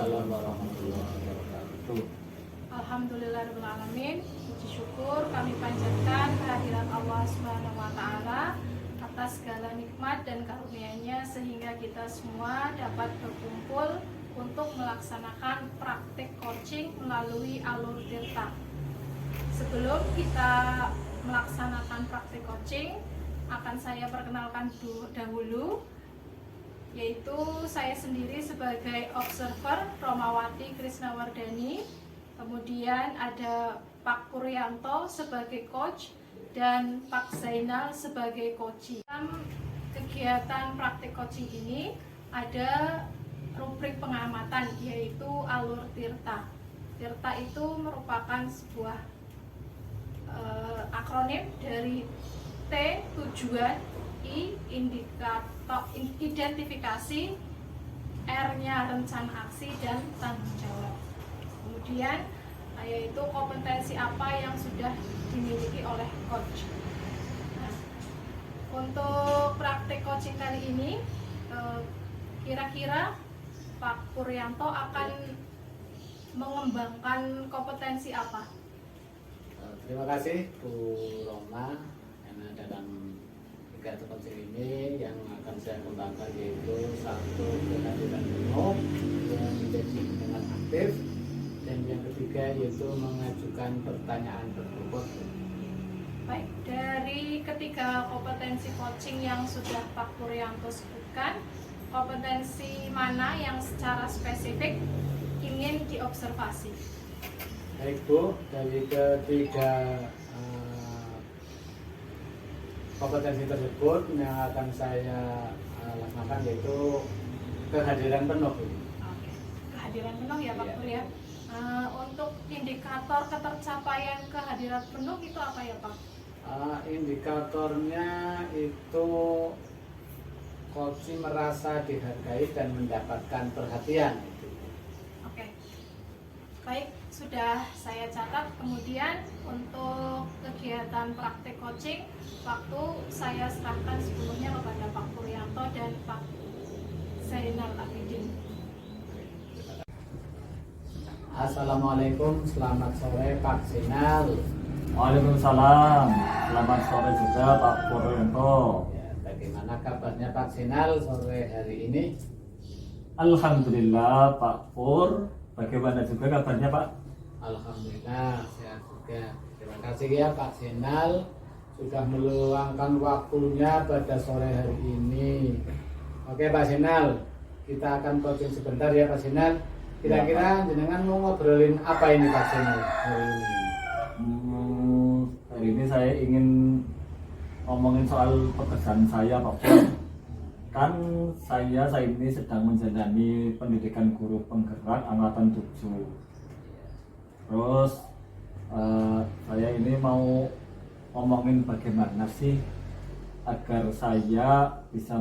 Waalaikumsalam warahmatullahi wabarakatuh. Alhamdulillahirrahmanirrahim. Puji syukur kami panjatkan kehadiran Allah Subhanahu wa Ta'ala atas segala nikmat dan karunia-Nya sehingga kita semua dapat berkumpul untuk melaksanakan praktik coaching melalui alur Tirta. Sebelum kita melaksanakan praktik coaching, akan saya perkenalkan dahulu, yaitu saya sendiri sebagai observer Romawati Krisnawardani, kemudian ada Pak Puryanto sebagai coach dan Pak Zainal sebagai coachee. Dalam kegiatan praktik coaching ini ada rubrik pengamatan, yaitu alur Tirta. Tirta itu merupakan sebuah akronim dari T tujuan, I indikator identifikasi, R-nya rencana aksi dan tanggung jawab. Kemudian yaitu kompetensi apa yang sudah dimiliki oleh coach. Nah, untuk praktik coaching kali ini kira-kira Pak Puryanto akan mengembangkan kompetensi apa? Terima kasih Bu Roma, karena dalam kegiatan coaching ini yang akan saya kembangkan yaitu satu kehadiran penuh yang menjadi dengan aktif, dan yang ketiga yaitu mengajukan pertanyaan berbobot. Baik, dari ketiga kompetensi coaching yang sudah Pak Puryanto sebutkan, kompetensi mana yang secara spesifik ingin diobservasi? Baik Bu, dari ketiga kompetensi tersebut yang akan saya laksanakan yaitu kehadiran penuh. Oke, kehadiran penuh ya Pak Iya. Pur ya. Untuk indikator ketercapaian kehadiran penuh itu apa ya Pak? Indikatornya itu coach merasa dihargai dan mendapatkan perhatian. Oke, baik, sudah saya catat. Kemudian untuk kegiatan praktik coaching, waktu saya serahkan sebelumnya kepada Pak Puryanto dan Pak Zainal Abidin. Assalamualaikum, selamat sore Pak Zainal. Waalaikumsalam. Selamat sore juga Pak Puryanto. Ya, bagaimana kabarnya Pak Zainal sore hari ini? Alhamdulillah Pak Pur. Bagaimana juga kabarnya Pak? Alhamdulillah sehat juga. Terima kasih ya Pak Zainal sudah meluangkan waktunya pada sore hari ini. Oke Pak Zainal, kita akan coaching sebentar ya Pak Zainal. Kira-kira jenengan mau ngobrolin apa ini Pak Zainal hari ini? Hari ini saya ingin ngomongin soal pekerjaan saya Pak Pur. Kan saya ini sedang menjalani pendidikan guru penggerak angkatan 7. Terus saya ini mau ngomongin bagaimana sih agar saya bisa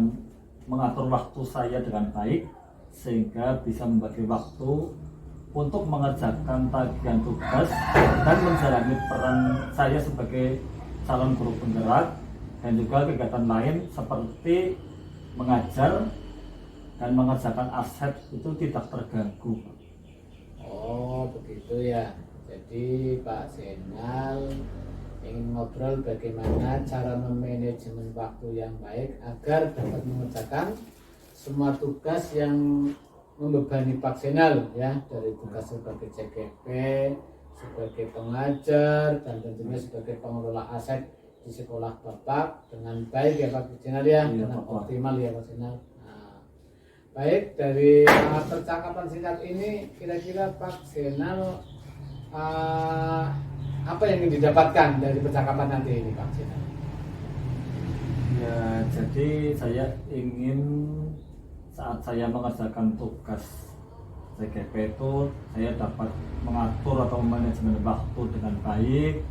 mengatur waktu saya dengan baik sehingga bisa membagi waktu untuk mengerjakan tagihan tugas dan menjalani peran saya sebagai calon guru penggerak dan juga kegiatan lain seperti mengajar dan mengerjakan aset itu tidak terganggu. Oh begitu ya. Jadi Pak Zainal ingin ngobrol bagaimana cara memanajemen waktu yang baik agar dapat mengerjakan semua tugas yang membebani Pak Zainal ya, dari tugas sebagai CGP, sebagai pengajar, dan tentunya sebagai pengelola aset di sekolah Bapak dengan baik ya Pak Zainal ya, Iya, dengan Pak. optimal ya Pak Zainal. Nah, baik, dari percakapan singkat ini kira-kira Pak Zainal apa yang ingin didapatkan dari percakapan nanti ini Pak Zainal? Ya, jadi saya ingin saat saya mengerjakan tugas CGP itu saya dapat mengatur atau manajemen waktu dengan baik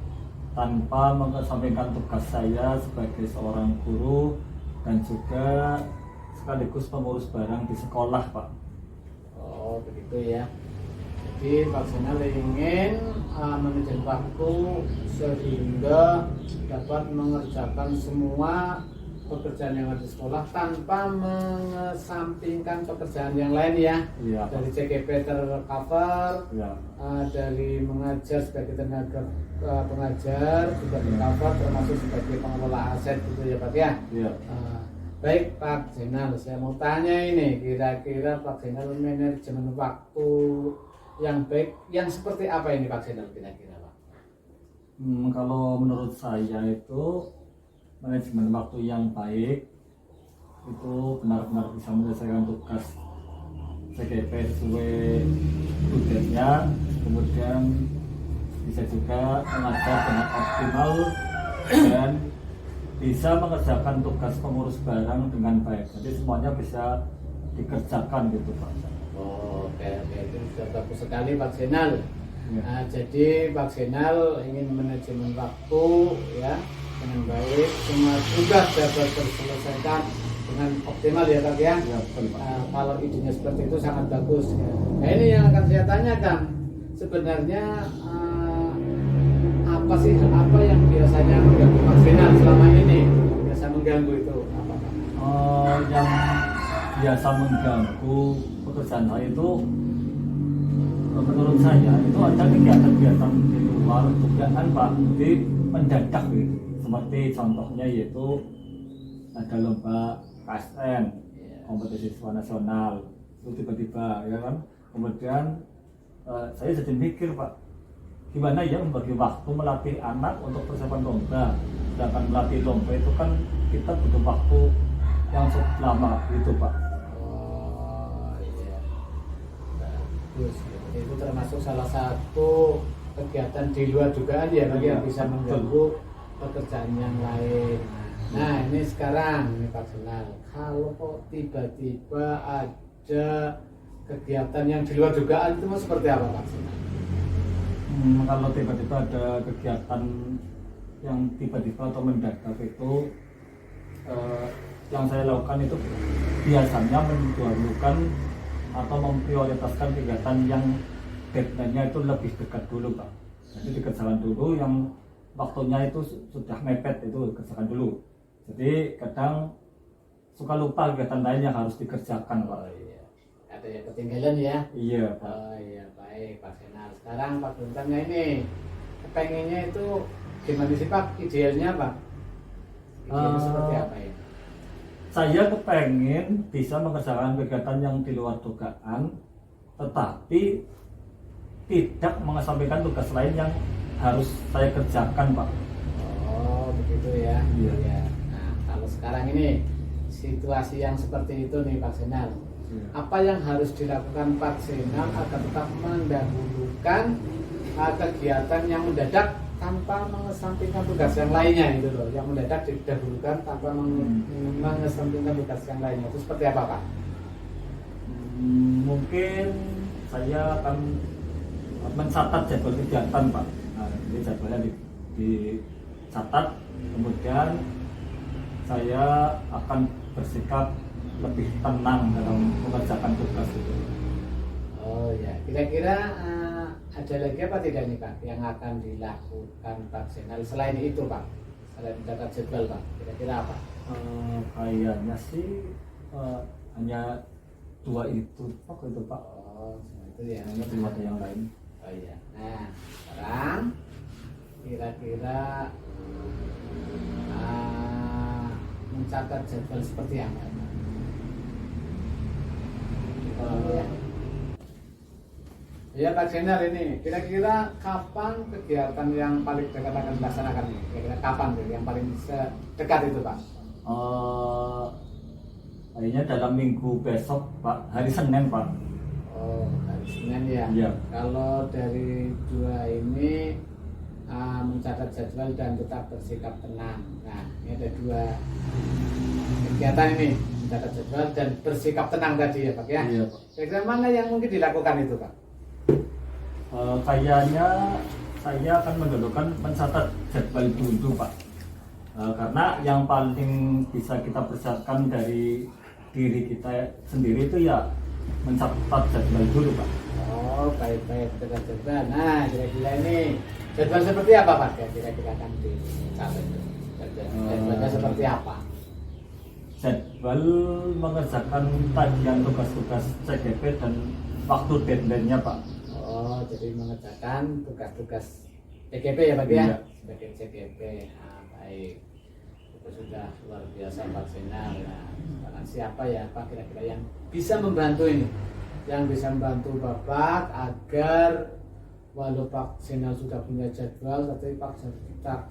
tanpa mengesampingkan tugas saya sebagai seorang guru dan juga sekaligus pengurus barang di sekolah Pak. Oh begitu ya. Jadi Pak Zainal ingin manajemen waktu sehingga dapat mengerjakan semua pekerjaan yang ada di sekolah tanpa mengesampingkan pekerjaan yang lain ya. Iya, Pak. Dari CGP tercover, Iya. dari mengajar sebagai tenaga pengajar juga tercover, termasuk sebagai pengelola aset gitu ya Pak ya. Iya. Baik Pak Zainal, saya mau tanya ini, kira-kira Pak Zainal manajemen waktu yang baik, yang seperti apa ini Pak Zainal kira-kira Pak? Kalau menurut saya itu manajemen waktu yang baik itu benar-benar bisa menyelesaikan tugas CGP sesuai tugasnya, kemudian bisa juga mengajar dengan optimal dan bisa mengerjakan tugas pengurus barang dengan baik. Jadi semuanya bisa dikerjakan gitu Pak. Oh, oke, itu sudah bagus sekali Pak Zainal. Ya. Nah, jadi Pak Zainal ingin manajemen waktu ya dengan baik, semua tugas dapat terselesaikan dengan optimal ya Pak ya. Ya, betul Pak. Kalau idenya seperti itu sangat bagus. Nah ini yang akan saya tanyakan, sebenarnya apa yang biasanya mengganggu Pak Zainal selama ini? Yang biasa mengganggu itu apa Pak? Yang biasa mengganggu pekerjaan saya itu menurut saya itu ada kegiatan-kegiatan di luar dugaan Pak, jadi mendadak gitu. Seperti contohnya yaitu ada lomba KSN, kompetisi siswa nasional, itu tiba-tiba ya kan. Kemudian saya jadi mikir Pak, gimana ya membagi waktu melatih anak untuk persiapan lomba. Sedangkan melatih lomba itu kan kita butuh waktu yang cukup lama gitu Pak. Oh iya, bagus. Itu termasuk salah satu kegiatan di luar dugaan ya bagi yang bisa mengganggu pekerjaan yang lain. Nah ini sekarang ini Pak Zainal, kalau kok tiba-tiba ada kegiatan yang di luar dugaan itu seperti apa Pak Zainal? Kalau tiba-tiba ada kegiatan yang tiba-tiba atau mendadak itu yang saya lakukan itu biasanya mendahulukan atau memprioritaskan kegiatan yang deadline-nya itu lebih dekat dulu Pak. Jadi dikerjakan dulu yang waktunya itu sudah mepet, itu kerjakan dulu. Jadi kadang suka lupa kegiatan lain yang harus dikerjakan Pak. Oh iya, ada yang ketinggalan ya? Iya Pak. Oh iya, baik Pak Zainal. Sekarang Pak Buntangnya ini kepengennya itu gimana sih Pak? Idealnya Pak? Idealnya seperti apa ya? Saya kepengen bisa mengerjakan kegiatan yang di luar dugaan, tetapi tidak mengesampingkan tugas lain yang harus saya kerjakan Pak. Oh begitu ya? Iya. Iya. Nah kalau sekarang ini situasi yang seperti itu nih Pak Zainal, apa yang harus dilakukan Pak Zainal agar tetap mendahulukan kegiatan yang mendadak tanpa mengesampingkan tugas yang lainnya itu loh, yang mendadak didahulukan tanpa mengesampingkan tugas yang lainnya, itu seperti apa Pak? Mungkin saya akan mencatat jadwal kegiatan Pak. Nah, jadi jadwalnya dicatat, kemudian saya akan bersikap lebih tenang dalam mengerjakan tugas itu. Oh ya, kira-kira ada lagi apa tidak nih Pak yang akan dilakukan Pak Zainal selain itu Pak? Selain mencatat jadwal Pak, kira-kira apa? Kayaknya sih hanya dua itu Pak, itu Pak. Oh, itu ya. Hanya belum ada yang lain. Oh iya. Nah, sekarang kira-kira mencatat jadwal seperti apa? Ya. Ya Pak Zainal ini, kira-kira kapan kegiatan yang paling dekat akan dilaksanakan ini? Kira-kira kapan tuh yang paling dekat itu Pak? Kayaknya dalam minggu besok Pak, hari Senin Pak. Oh, hari Senin ya? Iya. Kalau dari dua ini mencatat jadwal dan tetap bersikap tenang. Nah, ini ada dua kegiatan ini, mencatat jadwal dan bersikap tenang tadi ya Pak ya? Iya Pak. Kira-kira mana yang mungkin dilakukan itu Pak? Kayaknya saya akan mendahulukan mencatat jadwal dulu Pak. Karena yang paling bisa kita persiapkan dari diri kita sendiri itu ya mencatat jadwal dulu Pak. Oh baik-baik, catat jadwal. Nah kira-kira ini jadwal seperti apa Pak? Kira-kira akan dicatat jadwalnya seperti apa? jadwal mengerjakan tagihan tugas-tugas CGP dan waktu deadline-nya Pak. Oh, jadi mengerjakan tugas-tugas CGP ya Pak ya? Iya. Sebagai CGP. Nah, baik. Itu sudah luar biasa Pak Zainal. Nah, sekarang siapa ya Pak kira-kira yang bisa membantu ini? Yang bisa membantu Bapak agar walau Pak Zainal sudah punya jadwal, tapi Pak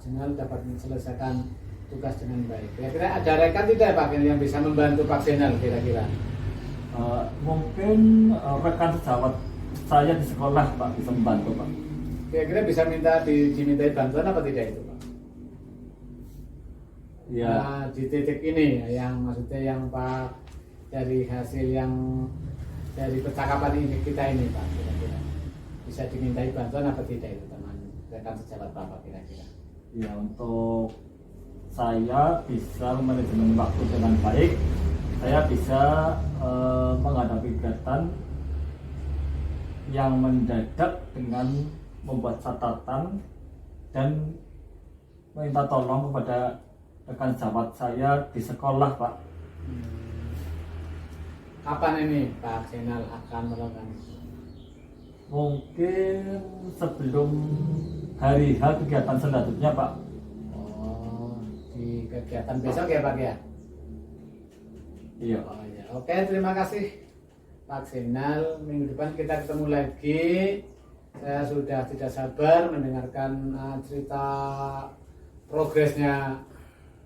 Zainal dapat menyelesaikan tugas dengan baik. Kira-kira ada rekan tidak Pak yang bisa membantu Pak Zainal kira-kira? Mungkin rekan sejawat saya di sekolah Pak bisa membantu Pak. Kira-kira bisa dimintai bantuan apa tidak itu Pak? Ya. Nah, di titik ini yang maksudnya yang Pak dari hasil yang dari percakapan ini kita ini Pak kira-kira bisa dimintai bantuan apa tidak itu teman rekan sejawat Bapak kira-kira? Ya, untuk saya bisa manajemen waktu dengan baik. Saya bisa menghadapi kegiatan yang mendadak dengan membuat catatan dan minta tolong kepada rekan sejawat saya di sekolah Pak. Kapan ini Pak Zainal akan melakukan itu? Mungkin sebelum hari H kegiatan selanjutnya Pak. Oh, di kegiatan besok ya Pak ya? Iya. Oh ya, oke terima kasih Pak Zainal. Minggu depan kita ketemu lagi. Saya sudah tidak sabar mendengarkan cerita progresnya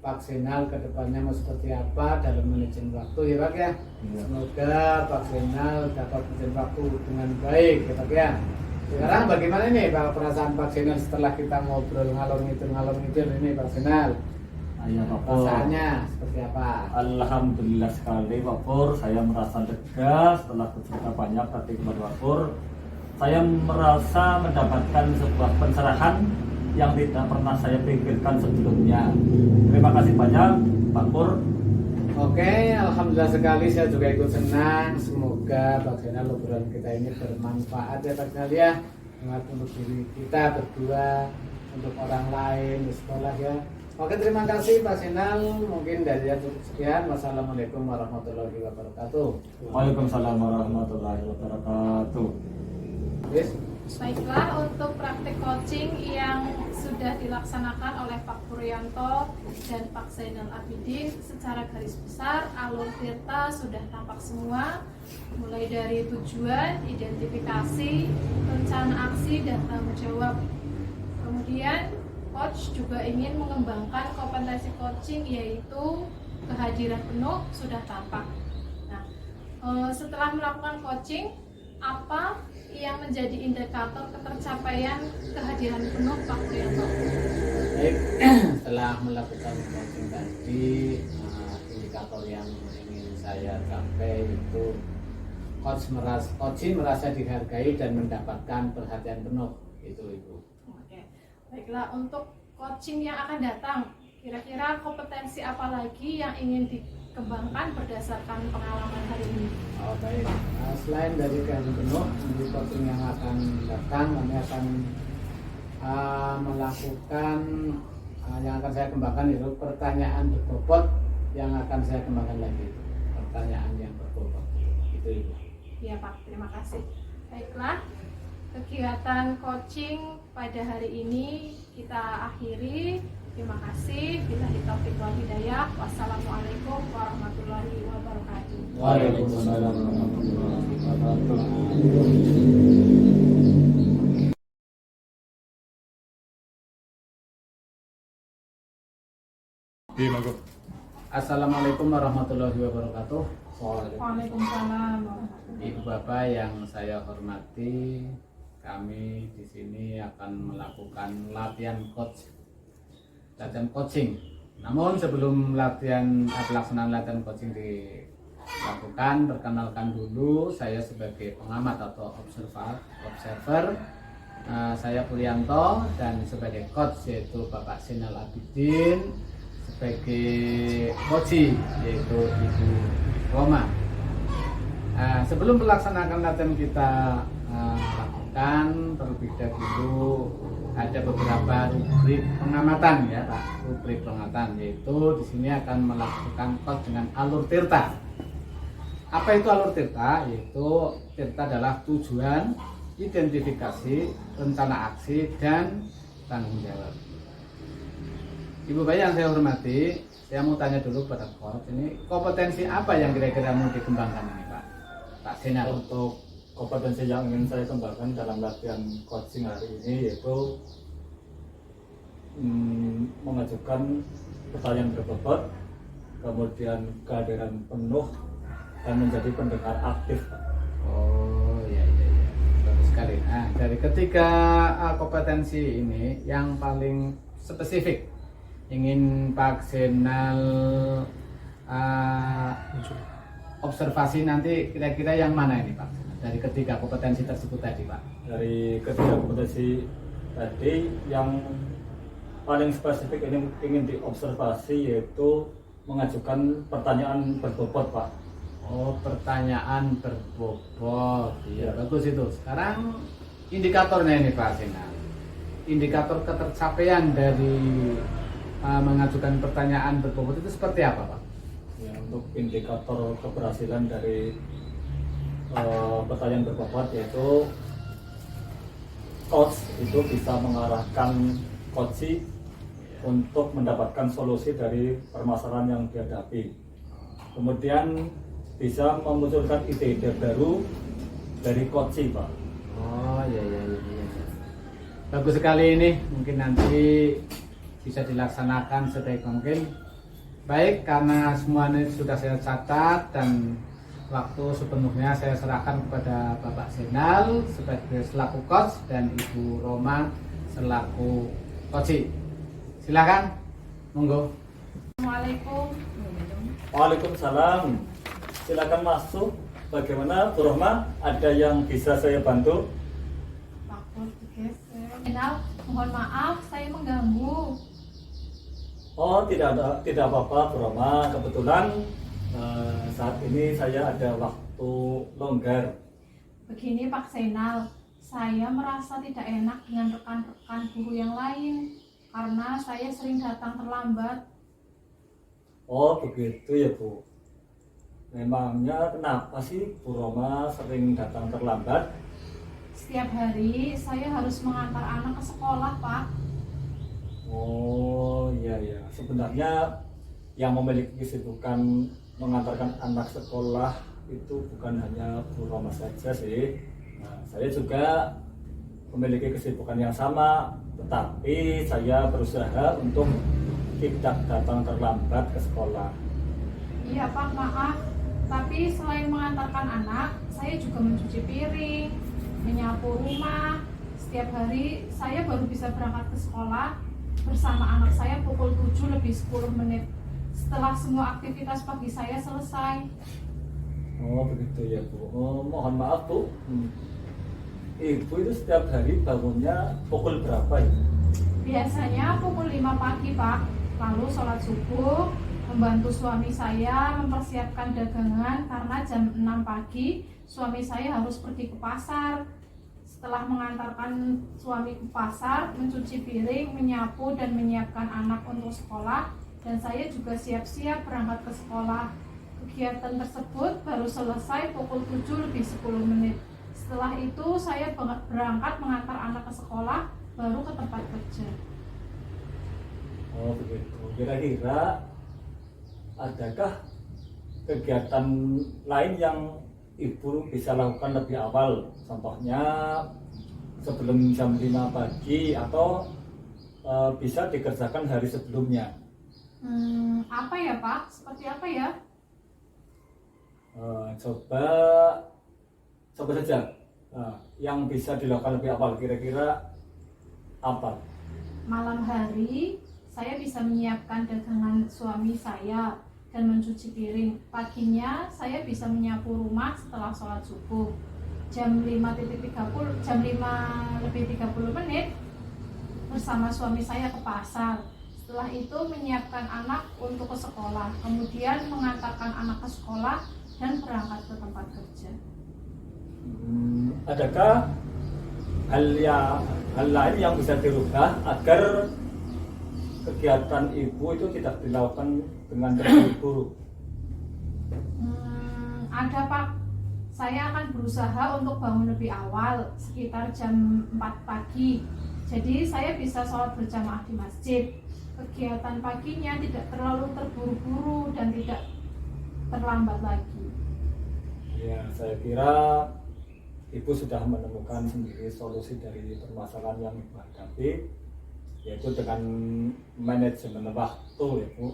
Pak Zainal ke depannya mau seperti apa dalam manajemen waktu ya Pak ya. Iya. Semoga Pak Zainal dapat manajemen waktu dengan baik ya Pak ya. Sekarang bagaimana nih Pak perasaan Pak Zainal setelah kita ngobrol ngalor ngidul ini Pak Zainal? Ayah Pak Pur. Perasaannya seperti apa? Alhamdulillah sekali Pak Pur, saya merasa lega setelah bercerita banyak tadi kepada Pak Pur. Saya merasa mendapatkan sebuah pencerahan yang tidak pernah saya pikirkan sebelumnya. Terima kasih banyak Pak Pur. Oke, alhamdulillah sekali saya juga ikut senang. Semoga Pak Zainal obrolan kita ini bermanfaat ya Pak Zainal ya. Bermanfaat untuk diri kita berdua, untuk orang lain di sekolah ya. Oke, terima kasih Pak Zainal. Mungkin dari saya cukup sekian. Wassalamualaikum warahmatullahi wabarakatuh. Waalaikumsalam warahmatullahi wabarakatuh. Yes. Baiklah, untuk praktik coaching yang sudah dilaksanakan oleh Pak Puryanto dan Pak Zainal Abidin secara garis besar alur tirta sudah tampak semua, mulai dari tujuan, identifikasi, rencana aksi, dan tanggung jawab. Kemudian coach juga ingin mengembangkan kompetensi coaching yaitu kehadiran penuh sudah tampak. Nah, setelah melakukan coaching, apa yang menjadi indikator ketercapaian kehadiran penuh Pak Puryanto? Baik, setelah melakukan coaching tadi, indikator yang ingin saya capai itu coaching merasa dihargai dan mendapatkan perhatian penuh. Itu Ibu. Oke, baiklah, untuk coaching yang akan datang, kira-kira kompetensi apa lagi yang ingin dikembangkan berdasarkan pengalaman hari ini? Oh baik, selain dari kehadiran penuh, di coaching yang akan datang kami akan melakukan yang akan saya kembangkan itu pertanyaan berbobot yang akan saya kembangkan lagi. Pertanyaan yang berbobot itu Ibu. Ya Pak, terima kasih. Baiklah, kegiatan coaching pada hari ini kita akhiri. Terima kasih. Billahi taufiq wal hidayah. Wassalamualaikum warahmatullahi wabarakatuh. Waalaikumsalam warahmatullahi wabarakatuh. Assalamualaikum warahmatullahi wabarakatuh. Waalaikumsalam. Ibu Bapak yang saya hormati, kami di sini akan melakukan latihan coaching. Namun sebelum pelaksanaan latihan coaching dilakukan, perkenalkan dulu saya sebagai pengamat atau observer. Saya Puryanto dan sebagai coach yaitu Bapak Zainal Abidin, sebagai coach yaitu Ibu Roma. Sebelum melaksanakan latihan kita lakukan terlebih dahulu ada beberapa rubrik pengamatan ya Pak, rubrik pengamatan, yaitu di sini akan melakukan kos dengan alur tirta. Apa itu alur tirta? Yaitu tirta adalah tujuan, identifikasi, rencana aksi, dan tanggung jawab. Ibu Bayi yang saya hormati, saya mau tanya dulu pada coach, ini kompetensi apa yang kira-kira mau dikembangkan ini Pak Senal? Untuk kompetensi yang ingin saya kembangkan dalam latihan coaching hari ini yaitu mengajukan pertanyaan berbobot, kemudian kehadiran penuh, dan menjadi pendengar aktif, Pak. Oh iya, bagus sekali. Nah, dari ketiga kompetensi ini yang paling spesifik ingin Pak Senal observasi nanti kira-kira yang mana ini Pak? Dari ketiga kompetensi tersebut tadi Pak. Dari ketiga kompetensi tadi yang paling spesifik ini ingin diobservasi yaitu mengajukan pertanyaan berbobot, Pak. Oh, pertanyaan berbobot. Iya, bagus itu. Sekarang indikatornya ini Pak Senal. Indikator ketercapaian dari mengajukan pertanyaan berbobot itu seperti apa Pak? Ya, untuk indikator keberhasilan dari pertanyaan berbobot yaitu coach itu bisa mengarahkan coach untuk mendapatkan solusi dari permasalahan yang dihadapi. Kemudian bisa memunculkan ide-ide baru dari coach, Pak. Oh iya. Bagus sekali ini, mungkin nanti bisa dilaksanakan sebaik mungkin. Baik, karena semuanya sudah saya catat dan waktu sepenuhnya saya serahkan kepada Bapak Senal sebagai selaku coach dan Ibu Roma selaku coach. Silakan, monggo. Assalamualaikum. Waalaikumsalam. Silakan masuk. Bagaimana, Bu Rohma? Ada yang bisa saya bantu? Pak Senal, mohon maaf saya mengganggu. Oh, tidak apa-apa, Bu Rohma. Kebetulan saat ini saya ada waktu longgar. Begini Pak Senal, saya merasa tidak enak dengan rekan-rekan guru yang lain karena saya sering datang terlambat. Oh, begitu ya, Bu. Memangnya kenapa sih Bu Roma sering datang terlambat? Setiap hari saya harus mengantar anak ke sekolah, Pak. Oh, iya. Sebenarnya yang memiliki kesibukan mengantarkan anak sekolah itu bukan hanya Bu Roma saja sih. Nah, saya juga memiliki kesibukan yang sama, tetapi saya berusaha untuk tidak datang terlambat ke sekolah. Iya Pak, maaf. Tapi selain mengantarkan anak, saya juga mencuci piring, menyapu rumah. Setiap hari saya baru bisa berangkat ke sekolah bersama anak saya pukul 7 lebih 10 menit setelah semua aktivitas pagi saya selesai. Oh, begitu ya, Bu. Oh, mohon maaf, Bu. Ibu itu setiap hari bangunnya pukul berapa ya? Biasanya pukul 5 pagi, Pak. Lalu sholat subuh, membantu suami saya mempersiapkan dagangan karena jam 6 pagi suami saya harus pergi ke pasar. Setelah mengantarkan suami ke pasar, mencuci piring, menyapu dan menyiapkan anak untuk sekolah, dan saya juga siap-siap berangkat ke sekolah. Kegiatan tersebut baru selesai pukul 7 lebih 10 menit. Setelah itu saya berangkat mengantar anak ke sekolah, baru ke tempat kerja. Oh, begitu. Kira-kira adakah kegiatan lain yang Ibu bisa lakukan lebih awal? Contohnya sebelum jam 5 pagi atau bisa dikerjakan hari sebelumnya. Apa ya Pak? Seperti apa ya? Coba saja. Yang bisa dilakukan lebih awal kira-kira apa? Malam hari saya bisa menyiapkan dagangan suami saya dan mencuci piring. Paginya saya bisa menyapu rumah setelah sholat subuh. Jam 5.30 lebih 30 menit bersama suami saya ke pasar. Setelah itu menyiapkan anak untuk ke sekolah, kemudian mengantarkan anak ke sekolah dan berangkat ke tempat kerja. Adakah hal yang hal lain yang bisa dirubah agar kegiatan ibu itu tidak dilakukan dengan terburu-buru? Ada Pak, saya akan berusaha untuk bangun lebih awal, sekitar jam 4 pagi. Jadi saya bisa sholat berjamaah di masjid. Kegiatan paginya tidak terlalu terburu-buru dan tidak terlambat lagi. Ya, saya kira ibu sudah menemukan sendiri solusi dari permasalahan yang ibu hadapi, yaitu dengan manajemen waktu ya Bu.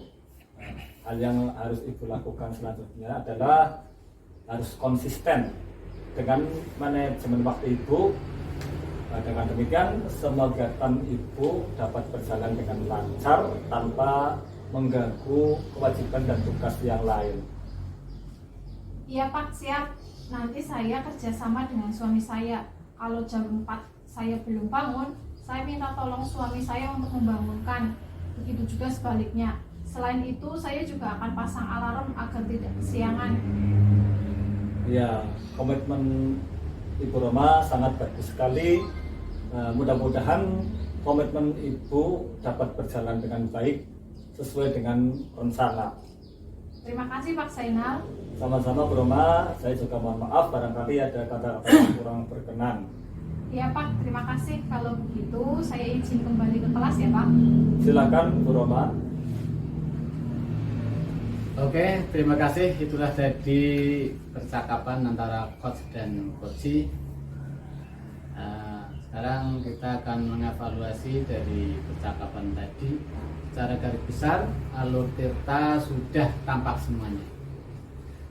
Nah, hal yang harus ibu lakukan selanjutnya adalah harus konsisten dengan manajemen waktu ibu. Nah, dengan demikian semua kegiatan ibu dapat berjalan dengan lancar tanpa mengganggu kewajiban dan tugas yang lain. Iya Pak, siap. Nanti saya kerjasama dengan suami saya. Kalau jam 4 saya belum bangun, saya minta tolong suami saya untuk membangunkan. Begitu juga sebaliknya. Selain itu, saya juga akan pasang alarm agar tidak kesiangan. Ya, komitmen Ibu Roma sangat bagus sekali. Mudah-mudahan komitmen Ibu dapat berjalan dengan baik sesuai dengan rencana. Terima kasih Pak Zainal. Sama-sama Bu Roma, saya juga mohon maaf barangkali ada kata-kata yang kurang berkenan. Ya Pak, terima kasih. Kalau begitu, saya izin kembali ke kelas ya Pak. Silakan Bu Roma. Oke, terima kasih. Itulah tadi percakapan antara coach dan coachi. Sekarang kita akan mengevaluasi dari percakapan tadi. Secara garis besar, alur Tirta sudah tampak semuanya.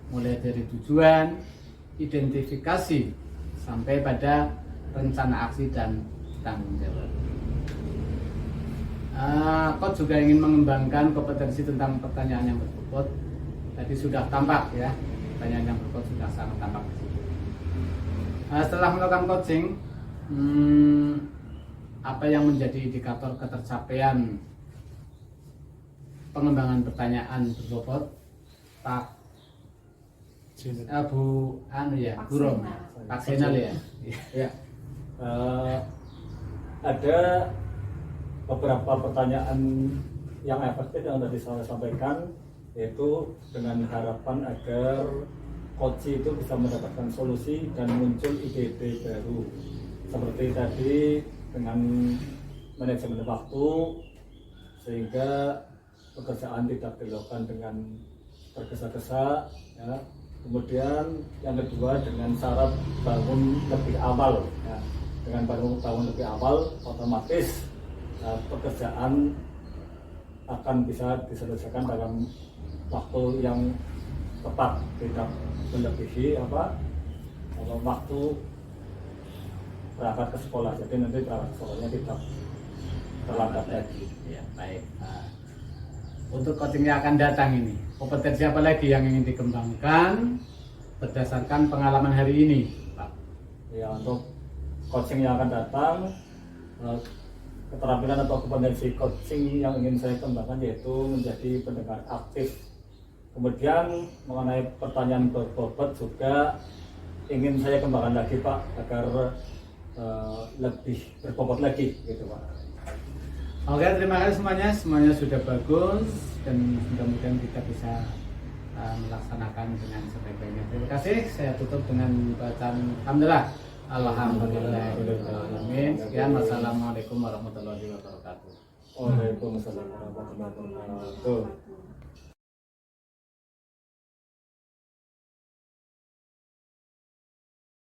Mulai dari tujuan, identifikasi, sampai pada rencana aksi dan tanggung jawab. Coach juga ingin mengembangkan kompetensi tentang pertanyaan yang berbobot. Tadi sudah tampak ya, pertanyaan yang berbobot sudah sangat tampak di situ. Setelah melakukan coaching, apa yang menjadi indikator ketercapaian pengembangan pertanyaan berbobot? Pak Bu Rom, Pak Zainal ya. Ya. Ada beberapa pertanyaan yang efektif yang tadi saya sampaikan, yaitu dengan harapan agar coach itu bisa mendapatkan solusi dan muncul ide-ide baru. Seperti tadi dengan manajemen waktu, sehingga pekerjaan tidak dilakukan dengan tergesa-gesa ya. Kemudian yang kedua dengan cara bangun lebih awal ya. Dengan bangun lebih awal otomatis pekerjaan akan bisa diselesaikan dalam waktu yang tepat, tidak melebihi waktu berangkat ke sekolah. Jadi nanti berangkat ke sekolahnya tidak terlambat lagi. Ya, baik. Untuk coaching yang akan datang ini, kompetensi apa lagi yang ingin dikembangkan berdasarkan pengalaman hari ini, Pak? Ya, untuk coaching yang akan datang, keterampilan atau kompetensi coaching yang ingin saya kembangkan yaitu menjadi pendengar aktif. Kemudian mengenai pertanyaan berbobot juga ingin saya kembangkan lagi Pak, agar lebih berbobot lagi gitu Pak. Oke, terima kasih semuanya sudah bagus dan mudah-mudahan kita bisa melaksanakan dengan sebaik-baiknya. Terima kasih. Saya tutup dengan bacaan alhamdulillah. Alhamdulillahirobbilalamin. Sekian, wassalamualaikum warahmatullahi wabarakatuh. Waalaikumsalam warahmatullahi wabarakatuh.